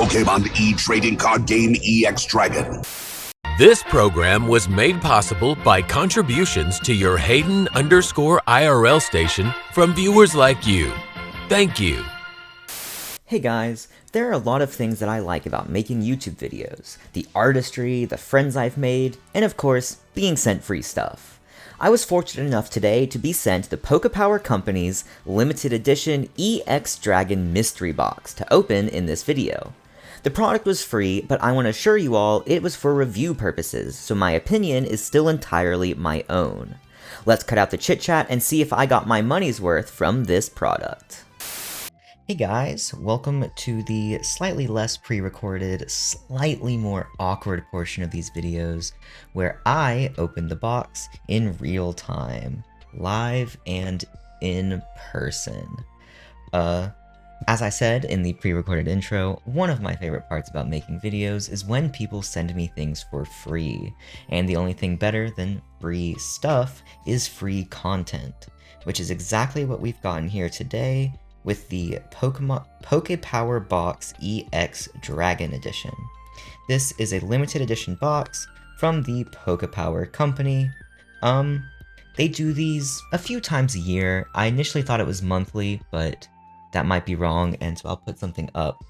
Pokémon e-trading card game EX Dragon. This program was made possible by contributions to your Hayden_IRL station from viewers like you. Thank you. Hey guys, there are a lot of things that I like about making YouTube videos. The artistry, the friends I've made, and of course, being sent free stuff. I was fortunate enough today to be sent the Pokepower Company's limited edition EX Dragon mystery box to open in this video. The product was free, but I want to assure you all it was for review purposes, so my opinion is still entirely my own. Let's cut out the chit chat and see if I got my money's worth from this product. Hey guys, welcome to the slightly less pre-recorded, slightly more awkward portion of these videos, where I open the box in real time, live and in person. As I said in the pre-recorded intro, one of my favorite parts about making videos is when people send me things for free, and the only thing better than free stuff is free content, which is exactly what we've gotten here today with the Pokepower Box EX Dragon Edition. This is a limited edition box from the Pokepower Company. They do these a few times a year. I initially thought it was monthly, but that might be wrong, and so I'll put something up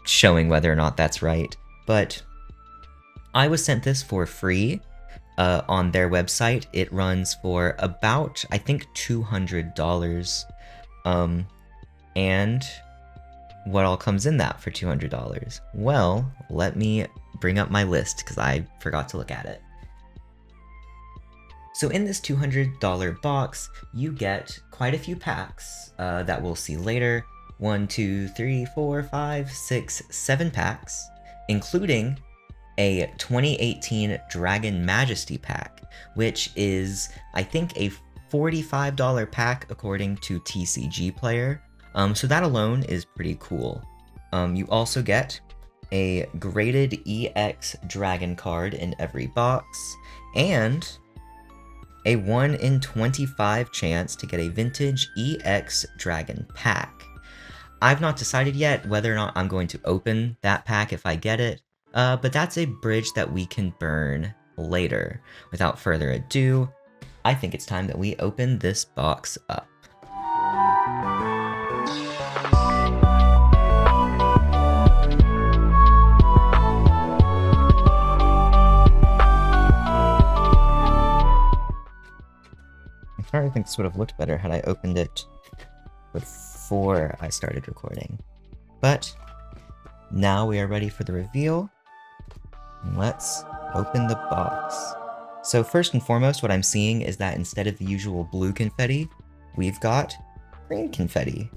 showing whether or not that's right. But I was sent this for free on their website. It runs for about, I think, $200. And what all comes in that for $200? Well, let me bring up my list because I forgot to look at it. So in this $200 box, you get quite a few packs that we'll see later. 1, 2, 3, 4, 5, 6, 7 packs, including a 2018 Dragon Majesty pack, which is, I think, a $45 pack according to TCG Player. So that alone is pretty cool. You also get a graded EX Dragon card in every box, and a 1 in 25 chance to get a vintage EX Dragon pack. I've not decided yet whether or not I'm going to open that pack if I get it, but that's a bridge that we can burn later. Without further ado, I think it's time that we open this box up. I think this would have looked better had I opened it before I started recording. But now we are ready for the reveal. Let's open the box. So first and foremost, what I'm seeing is that instead of the usual blue confetti, we've got green confetti,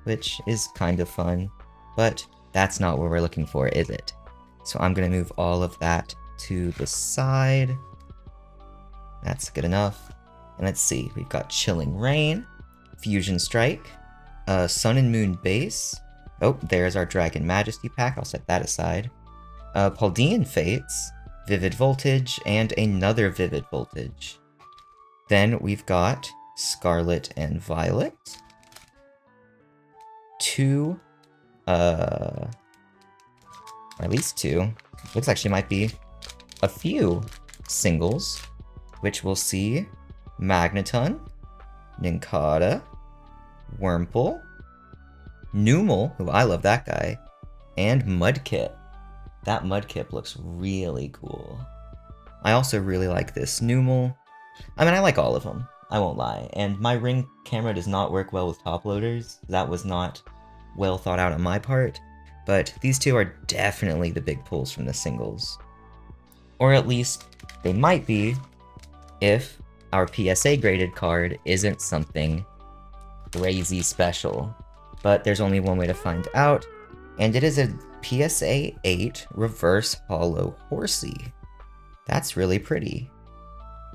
which is kind of fun, but that's not what we're looking for, is it? So I'm gonna move all of that to the side. That's good enough. And let's see, we've got Chilling Rain, Fusion Strike, Sun and Moon Base. Oh, there's our Dragon Majesty pack, I'll set that aside. Paldean Fates, Vivid Voltage, and another Vivid Voltage. Then we've got Scarlet and Violet. Two, or at least two. Looks like she might be a few singles, which we'll see Magneton, Nincada, Wurmple, Numel, who I love that guy, and Mudkip. That Mudkip looks really cool. I also really like this Numel. I mean, I like all of them, I won't lie, and my Ring camera does not work well with top loaders. That was not well thought out on my part, but these two are definitely the big pulls from the singles. Or at least they might be if our PSA graded card isn't something crazy special. But there's only one way to find out, and it is a PSA 8 Reverse Hollow Horsey. That's really pretty.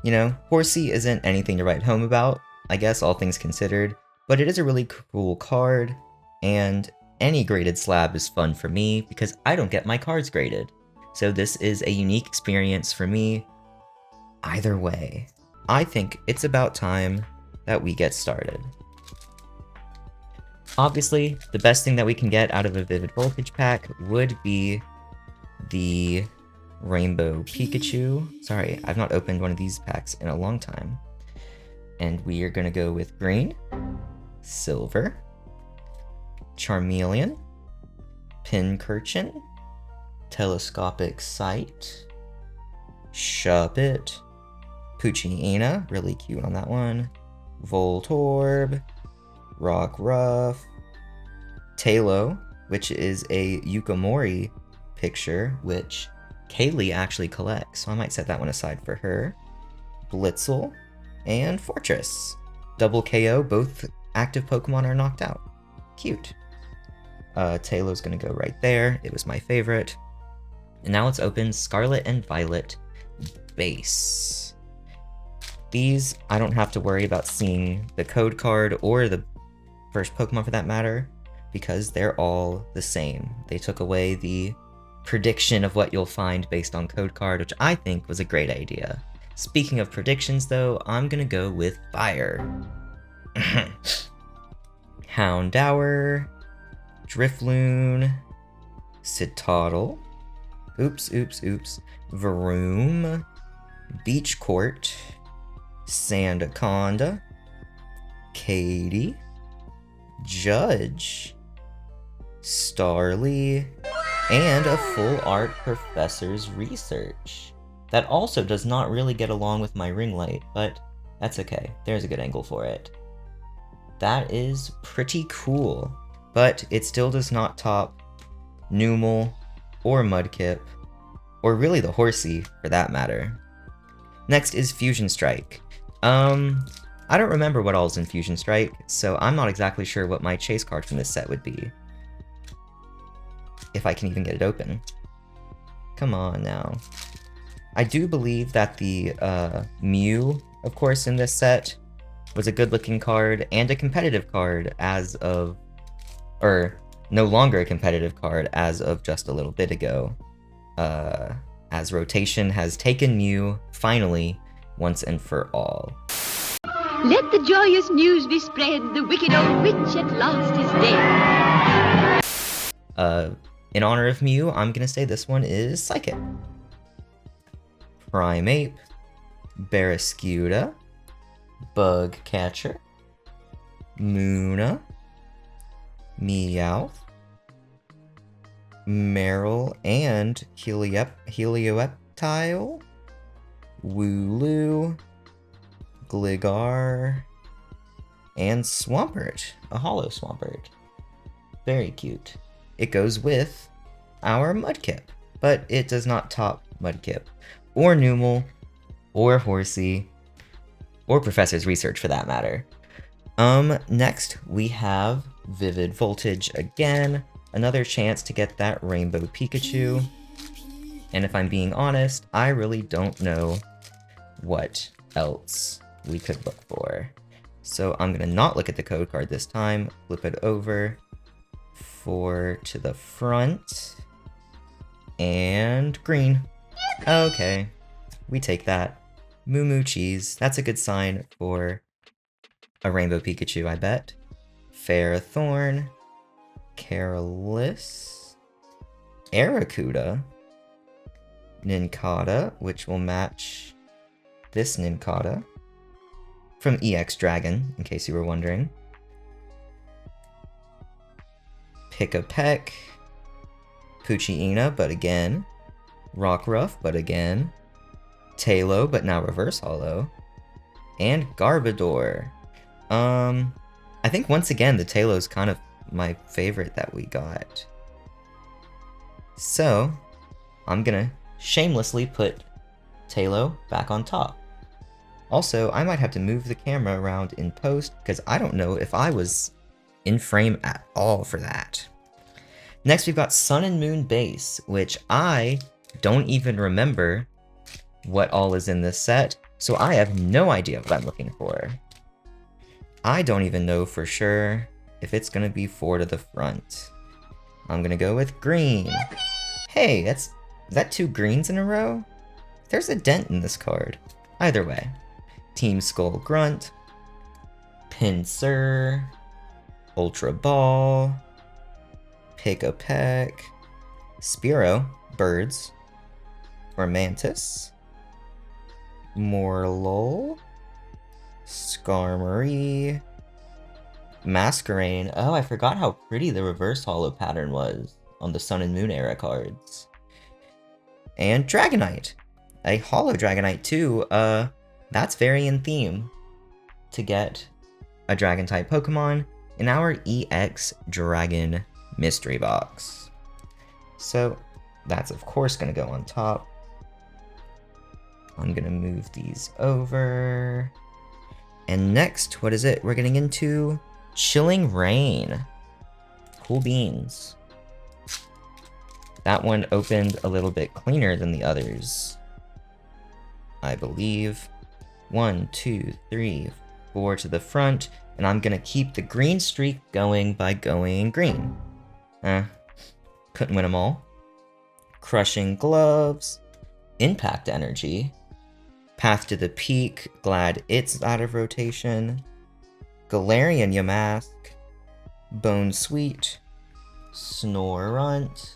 You know, Horsey isn't anything to write home about, I guess, all things considered, but it is a really cool card, and any graded slab is fun for me because I don't get my cards graded. So this is a unique experience for me. Either way, I think it's about time that we get started. Obviously, the best thing that we can get out of a Vivid Voltage pack would be the Rainbow Pikachu. Sorry, I've not opened one of these packs in a long time. And we are going to go with green, silver, Charmeleon, Pincurchin, Telescopic Sight, Shuppet, Poochyena, really cute on that one, Voltorb, Rockruff, Tailo, which is a Yukamori picture, which Kaylee actually collects, so I might set that one aside for her, Blitzel, and Fortress. Double KO, both active Pokemon are knocked out. Cute. Tailo's gonna go right there, it was my favorite. And now let's open Scarlet and Violet Base. These, I don't have to worry about seeing the code card or the first Pokemon for that matter, because they're all the same. They took away the prediction of what you'll find based on code card, which I think was a great idea. Speaking of predictions though, I'm gonna go with fire. Houndour, Drifloon, Citadel, Vroom, Beach Court, Sandaconda, Katie, Judge, Starly, and a full art Professor's Research. That also does not really get along with my ring light, but that's okay. There's a good angle for it. That is pretty cool, but it still does not top Numel or Mudkip, or really the Horsey for that matter. Next is Fusion Strike. I don't remember what all's in Fusion Strike, so I'm not exactly sure what my chase card from this set would be. If I can even get it open. Come on now. I do believe that the Mew, of course, in this set was a good-looking card and a competitive card as of, or no longer a competitive card as of just a little bit ago, as rotation has taken Mew, finally, once and for all. Let the joyous news be spread, the wicked old witch at last is dead. In honor of Mew, I'm gonna say this one is Psychic. Primeape, Barraskewda, Bugcatcher, Munna, Meowth, Meryl and Helioptile, Wooloo, Gligar, and Swampert, a Hollow Swampert. Very cute. It goes with our Mudkip, but it does not top Mudkip, or Numel, or Horsey, or Professor's Research for that matter. Next we have Vivid Voltage again, another chance to get that Rainbow Pikachu, and if I'm being honest, I really don't know what else we could look for. So I'm gonna not look at the code card this time, flip it over to the front, and green. Okay, we take that. Moo Moo Cheese, that's a good sign for a Rainbow Pikachu, I bet. Ferrothorn, Careless, Arrokuda, Nincada, which will match this Nincada from EX Dragon, in case you were wondering. Pick-a-Peck, Poochyena, but again. Rockruff, but again. Tailo, but now Reverse Hollow. And Garbodor. I think once again the Tailo's kind of my favorite that we got. So, I'm gonna shamelessly put Tailo back on top. Also, I might have to move the camera around in post because I don't know if I was in frame at all for that. Next we've got Sun and Moon Base, which I don't even remember what all is in this set, so I have no idea what I'm looking for. I don't even know for sure if it's gonna be 4 to the front. I'm gonna go with green. Hey, is that 2 greens in a row? There's a dent in this card. Either way. Team Skull Grunt, Pinsir, Ultra Ball, Pick-a-Peck, Spearow, Birds, Mantis, Morlul, Skarmory, Masquerain. Oh, I forgot how pretty the reverse holo pattern was on the Sun and Moon era cards. And Dragonite. A holo Dragonite too. That's very in theme to get a Dragon type Pokemon in our EX Dragon Mystery Box. So that's of course gonna go on top. I'm gonna move these over. And next, what is it? We're getting into Chilling Rain. Cool beans. That one opened a little bit cleaner than the others, I believe. 1, 2, 3, 4 to the front, and I'm gonna keep the green streak going by going green. Couldn't win them all. Crushing Gloves, Impact Energy, Path to the Peak, glad it's out of rotation, Galarian Yamask, Bone Sweet, Snorunt,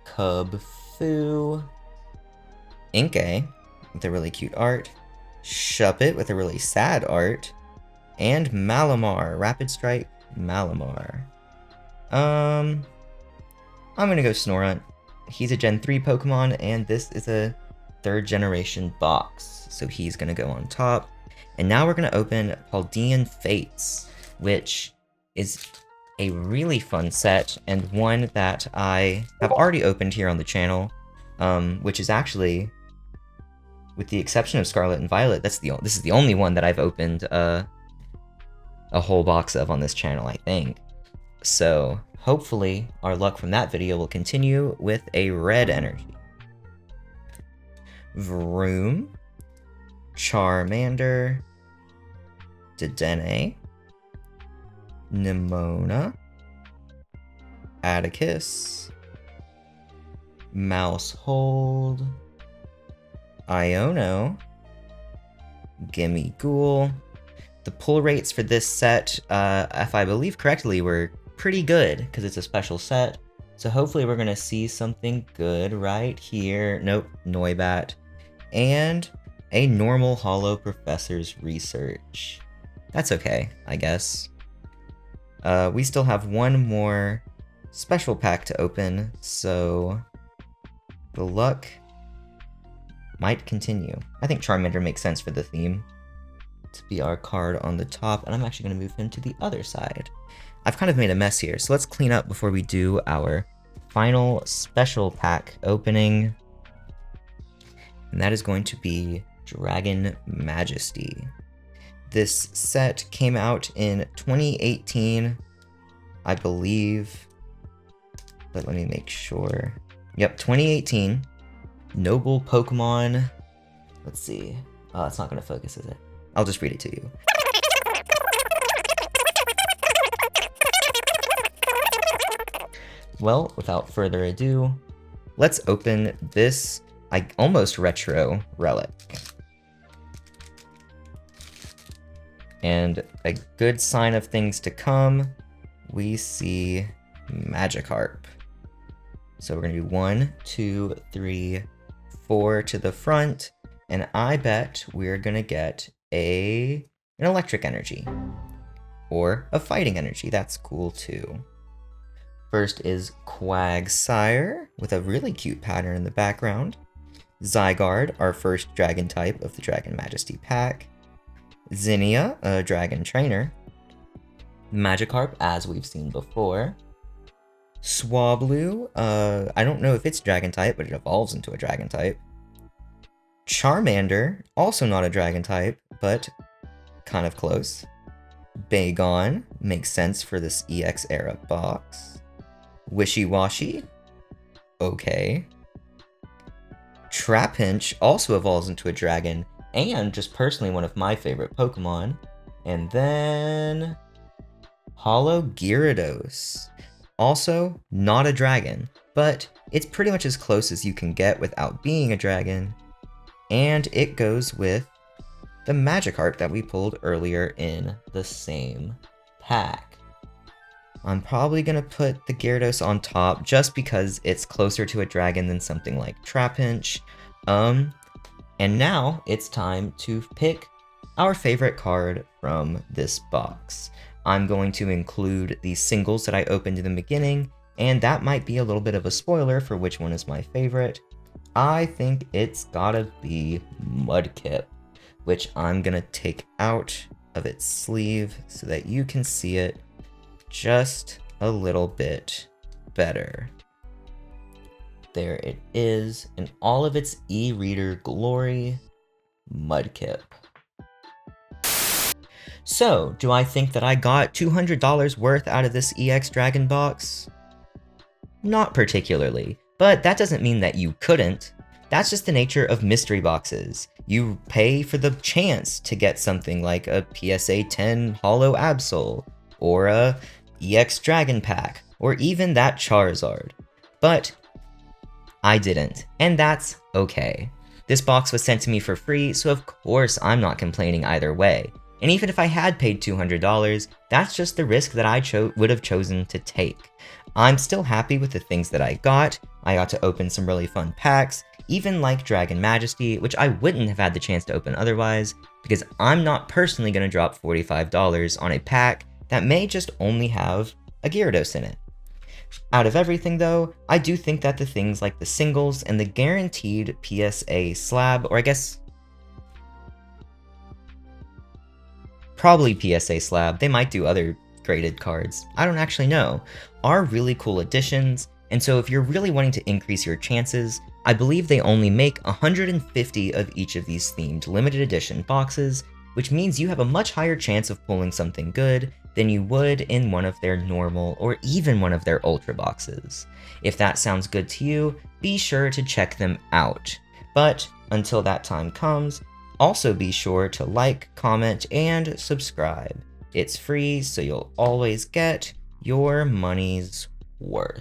Cubfu, Inkay with a really cute art, Shuppet with a really sad art, and Malamar, Rapid Strike Malamar. I'm gonna go Snorunt. He's a Gen 3 Pokemon, and this is a 3rd generation box, so he's gonna go on top. And now we're gonna open Paldean Fates, which is a really fun set, and one that I have already opened here on the channel, which is actually, with the exception of Scarlet and Violet, this is the only one that I've opened a whole box of on this channel, I think. So hopefully our luck from that video will continue with a red energy. Vroom, Charmander, Dedenne, Nimona, Atticus, Mousehold, Iono, Gimmighoul. The pull rates for this set, if I believe correctly, were pretty good because it's a special set. So hopefully we're going to see something good right here. Nope, Noibat. And a normal holo Professor's Research. That's okay, I guess. We still have one more special pack to open, so the luck might continue. I think Charmander makes sense for the theme to be our card on the top, and I'm actually going to move him to the other side. I've kind of made a mess here, so let's clean up before we do our final special pack opening. And that is going to be Dragon Majesty. This set came out in 2018, I believe, but let me make sure. Yep, 2018. Noble Pokemon. Let's see. Oh, it's not going to focus, is it? I'll just read it to you. Well, without further ado, let's open this almost retro relic. And a good sign of things to come, we see Magikarp. So we're gonna do 1, 2, 3, 4 to the front, and I bet we're gonna get an electric energy. Or a fighting energy, that's cool too. First is Quagsire, with a really cute pattern in the background. Zygarde, our first dragon type of the Dragon Majesty pack. Zinnia, a dragon trainer. Magikarp, as we've seen before. Swablu, I don't know if it's dragon type, but it evolves into a dragon type. Charmander, also not a dragon type, but kind of close. Bagon, makes sense for this EX era box. Wishy-Washy, okay. Trapinch also evolves into a dragon, and just personally one of my favorite Pokemon. And then Holo Gyarados, also not a dragon, but it's pretty much as close as you can get without being a dragon. And it goes with the Magikarp that we pulled earlier in the same pack. I'm probably gonna put the Gyarados on top just because it's closer to a dragon than something like Trapinch. And now it's time to pick our favorite card from this box. I'm going to include the singles that I opened in the beginning, and that might be a little bit of a spoiler for which one is my favorite. I think it's gotta be Mudkip, which I'm gonna take out of its sleeve so that you can see it just a little bit better. There it is in all of its e-reader glory, Mudkip. So, do I think that I got $200 worth out of this EX Dragon box? Not particularly, but that doesn't mean that you couldn't. That's just the nature of mystery boxes. You pay for the chance to get something like a PSA 10 Holo Absol, or a EX Dragon Pack, or even that Charizard. But I didn't, and that's okay. This box was sent to me for free, so of course I'm not complaining either way. And even if I had paid $200, that's just the risk that I would have chosen to take. I'm still happy with the things that I got. I got to open some really fun packs, even like Dragon Majesty, which I wouldn't have had the chance to open otherwise, because I'm not personally going to drop $45 on a pack that may just only have a Gyarados in it. Out of everything though, I do think that the things like the singles and the guaranteed PSA slab, or I guess probably PSA slab, they might do other graded cards, I don't actually know, are really cool additions, and so if you're really wanting to increase your chances, I believe they only make 150 of each of these themed limited edition boxes, which means you have a much higher chance of pulling something good than you would in one of their normal or even one of their ultra boxes. If that sounds good to you, be sure to check them out. But until that time comes, also be sure to like, comment, and subscribe. It's free, so you'll always get your money's worth.